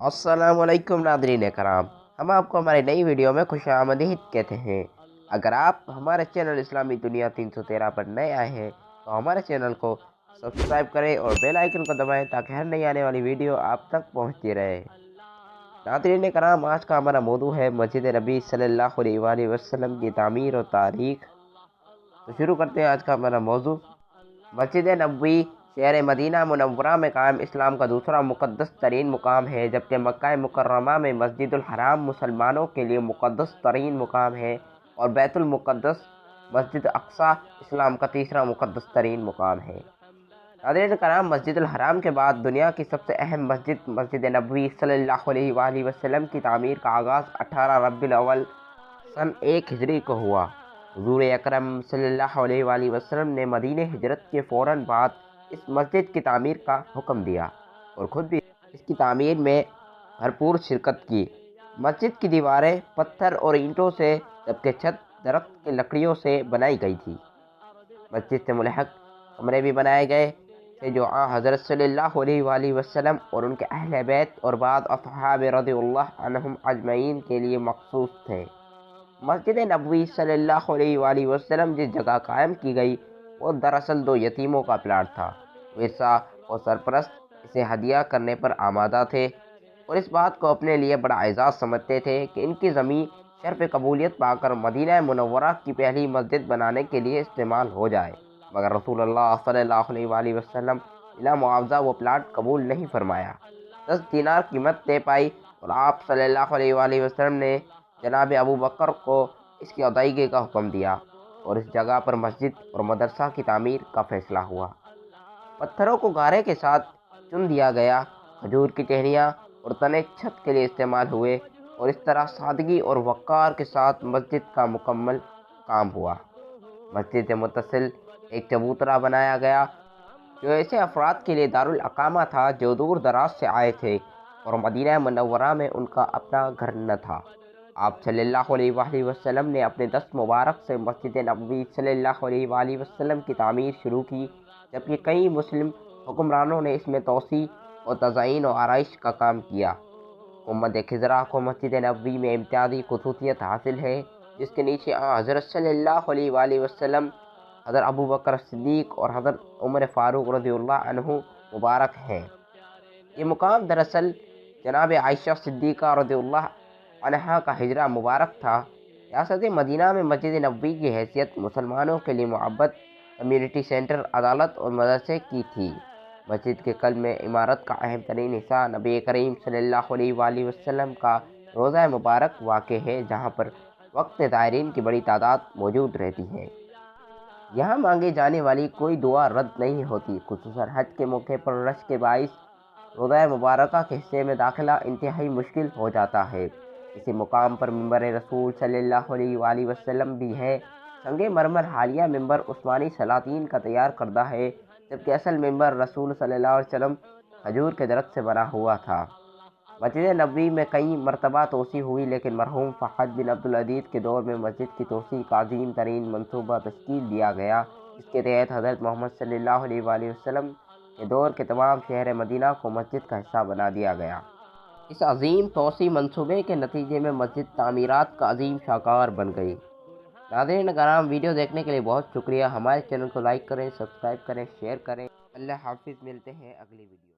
السلام علیکم ناظرین کرام، ہم آپ کو ہماری نئی ویڈیو میں خوش آمدید کہتے ہیں۔ اگر آپ ہمارے چینل اسلامی دنیا 313 پر نئے آئے ہیں تو ہمارے چینل کو سبسکرائب کریں اور بیل آئیکن کو دبائیں تاکہ ہر نئی آنے والی ویڈیو آپ تک پہنچتی رہے۔ ناظرین کرام، آج کا ہمارا موضوع ہے مسجد نبی صلی اللہ علیہ وآلہ وسلم کی تعمیر اور تاریخ۔ تو شروع کرتے ہیں آج کا ہمارا موضوع۔ مسجد نبوی شہر مدینہ منورہ میں قائم اسلام کا دوسرا مقدس ترین مقام ہے، جبکہ مکہ مکرمہ میں مسجد الحرام مسلمانوں کے لیے مقدس ترین مقام ہے اور بیت المقدس مسجد اقصی اسلام کا تیسرا مقدس ترین مقام ہے۔ ناظرین کرام، مسجد الحرام کے بعد دنیا کی سب سے اہم مسجد مسجد نبوی صلی اللہ علیہ وآلہ وسلم کی تعمیر کا آغاز 18 ربیع الاول سن 1 ہجری کو ہوا۔ حضور اکرم صلی اللہ علیہ وآلہ وسلم نے مدینہ ہجرت کے فوراً بعد اس مسجد کی تعمیر کا حکم دیا اور خود بھی اس کی تعمیر میں بھرپور شرکت کی۔ مسجد کی دیواریں پتھر اور اینٹوں سے جبکہ چھت درخت کی لکڑیوں سے بنائی گئی تھی۔ مسجد سے ملحق کمرے بھی بنائے گئے تھے جو حضرت صلی اللہ علیہ وآلہ وسلم اور ان کے اہل بیت اور بعد اصحاب رضی اللہ عنہم اجمعین کے لیے مخصوص تھے۔ مسجد نبوی صلی اللہ علیہ وآلہ وسلم جس جگہ قائم کی گئی وہ دراصل 2 یتیموں کا پلاٹ تھا۔ ورثہ اور سرپرست اسے ہدیہ کرنے پر آمادہ تھے اور اس بات کو اپنے لیے بڑا اعزاز سمجھتے تھے کہ ان کی زمین شرف قبولیت پا کر مدینہ منورہ کی پہلی مسجد بنانے کے لیے استعمال ہو جائے، مگر رسول اللہ صلی اللہ علیہ وآلہ وسلم بلا معاوضہ وہ پلاٹ قبول نہیں فرمایا۔ 10 دینار قیمت طے پائی اور آپ صلی اللہ علیہ وآلہ وسلم نے جناب ابو بکر کو اس کی ادائیگی کا حکم دیا اور اس جگہ پر مسجد اور مدرسہ کی تعمیر کا فیصلہ ہوا۔ پتھروں کو گارے کے ساتھ چن دیا گیا، کھجور کی ٹہنیاں اور تنے چھت کے لیے استعمال ہوئے اور اس طرح سادگی اور وقار کے ساتھ مسجد کا مکمل کام ہوا۔ مسجد سے متصل ایک چبوترا بنایا گیا جو ایسے افراد کے لیے دارالاقامہ تھا جو دور دراز سے آئے تھے اور مدینہ منورہ میں ان کا اپنا گھر نہ تھا۔ آپ صلی اللہ علیہ وآلہ وسلم نے اپنے دست مبارک سے مسجد نبوی صلی اللہ علیہ وآلہ وسلم کی تعمیر شروع کی، جبکہ کئی مسلم حکمرانوں نے اس میں توسیع اور تزئین و آرائش کا کام کیا۔ امت خضرا کو مسجد نبوی میں امتیازی خصوصیت حاصل ہے جس کے نیچے حضرت صلی اللہ علیہ وآلہ وسلم، حضرت ابو بکر صدیق اور حضرت عمر فاروق رضی اللہ عنہ مبارک ہیں۔ یہ مقام دراصل جناب عائشہ صدیقہ رضی اللہ عنہا کا ہجرہ مبارک تھا۔ ریاست مدینہ میں مسجد نبوی کی حیثیت مسلمانوں کے لیے محبت، کمیونٹی سینٹر، عدالت اور مدرسے کی تھی۔ مسجد کے قلب میں عمارت کا اہم ترین حصہ نبی کریم صلی اللہ علیہ وآلہ وسلم کا روضہ مبارک واقع ہے، جہاں پر وقت زائرین کی بڑی تعداد موجود رہتی ہے۔ یہاں مانگی جانے والی کوئی دعا رد نہیں ہوتی، خصوصاً حج کے موقع پر رش کے باعث روضہ مبارکہ کے حصے میں داخلہ انتہائی مشکل ہو جاتا ہے۔ اسی مقام پر ممبر رسول صلی اللہ علیہ وآلہ وسلم بھی ہے۔ سنگ مرمر حالیہ ممبر عثمانی سلاطین کا تیار کردہ ہے، جبکہ اصل ممبر رسول صلی اللہ علیہ وسلم کھجور کے درخت سے بنا ہوا تھا۔ مسجد نبوی میں کئی مرتبہ توسیع ہوئی، لیکن مرحوم فہد بن عبدالعزیز کے دور میں مسجد کی توسیع کا عظیم ترین منصوبہ تشکیل دیا گیا، جس کے تحت حضرت محمد صلی اللہ علیہ وآلہ وسلم کے دور کے تمام شہر مدینہ کو مسجد کا حصہ بنا دیا گیا۔ اس عظیم توسیع منصوبے کے نتیجے میں مسجد تعمیرات کا عظیم شاہکار بن گئی۔ ناظرین کرام، ویڈیو دیکھنے کے لیے بہت شکریہ۔ ہمارے چینل کو لائک کریں، سبسکرائب کریں، شیئر کریں۔ اللہ حافظ، ملتے ہیں اگلی ویڈیو۔